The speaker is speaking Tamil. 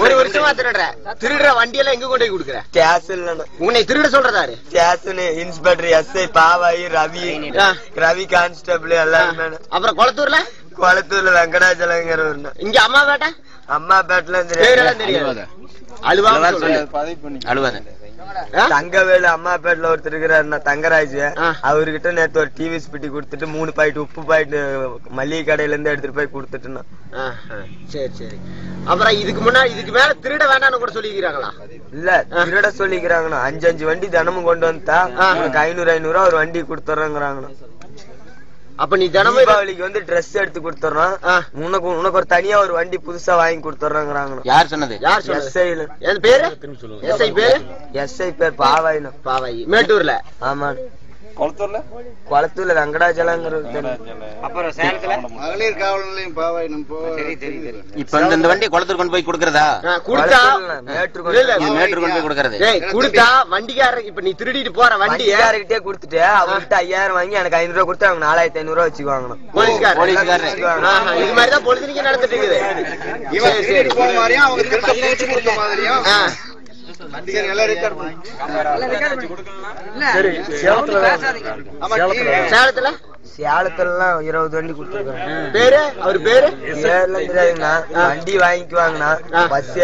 ஒரு வருஷமா திருடுற வண்டியெல்லாம் எங்க கொண்டு போய் கொடுக்குற? ஸ்டேஷன்ல. உன்னை திருட சொல்றதாரு? Station inspector SI Pavayi Ravi constable எல்லாருமே. அப்புறம் குளத்தூர்ல வெங்கடாச்சலங்கிற. இங்க அம்மாபேட்டை? அம்மாபேட்டில தெரியாது. அழுவாத தங்கவேலு அம்மாபேட்டில ஒருத்தர் இருக்கிறாரு தங்கராஜ். அவர்கிட்ட நேத்து ஒரு டிவி ஸ்பிட்டி கொடுத்துட்டு 3 பாக்கெட் உப்பு பாக்கெட் மல்லிகை கடையில இருந்து எடுத்துட்டு போய் கொடுத்துட்டு. சரி சரி. அப்புறம் இதுக்கு மேல திருட வேண்டாம்னு கூட சொல்லிக்கிறாங்களா? இல்ல திருட சொல்லிக்கிறாங்கண்ணா. 5 வண்டி தினமும் கொண்டு வந்தா உனக்கு 500 ஒரு வண்டி கொடுத்துறாங்கண்ணா. அப்ப நீ தினமும் தீபாவளிக்கு வந்து ட்ரெஸ் எடுத்து கொடுத்துறோம். உனக்கு ஒரு தனியா ஒரு வண்டி புதுசா வாங்கி கொடுத்துறாங்க. யார் சொன்னது? என் பேரு எஸ்ஐ பேரு? எஸ்ஐ பேர் பாவாயினா. பாவாயி மேட்டூர்ல. ஆமா. குளத்தூர்ல வெங்கடாச்சலங்கிற. அப்புறம் சேலத்துல மகளிர் காவல் நிலையம் பாவாயினம். இப்ப இந்த வண்டி குளத்தூர் கொண்டு போய் கொடுக்கறதா? கொடுத்தா மேட்டூர் கொண்டு போய் கொடுக்கறது. கொடுத்தா வண்டிக்காரர் இப்ப நீ திருடிட்டு போற வண்டியார்கிட்டே கொடுத்துட்டு அவர்கிட்ட 5000 வாங்கி எனக்கு 500 கொடுத்து அவங்க 4500 வச்சுக்குவாங்க. போலீஸ்காரர் இது மாதிரிதான் பொழுதுனிக்கு நடந்துட்டு இருக்குது. போன மாதிரியும் அவங்க கொடுத்த மாதிரியும் சேலத்துல 20 வண்டி கொடுத்துருக்காங்க. பேரு அவர் பேரு தெரியாதுங்கண்ணா. வண்டி வாங்கிக்குவாங்கண்ணா. பஸ்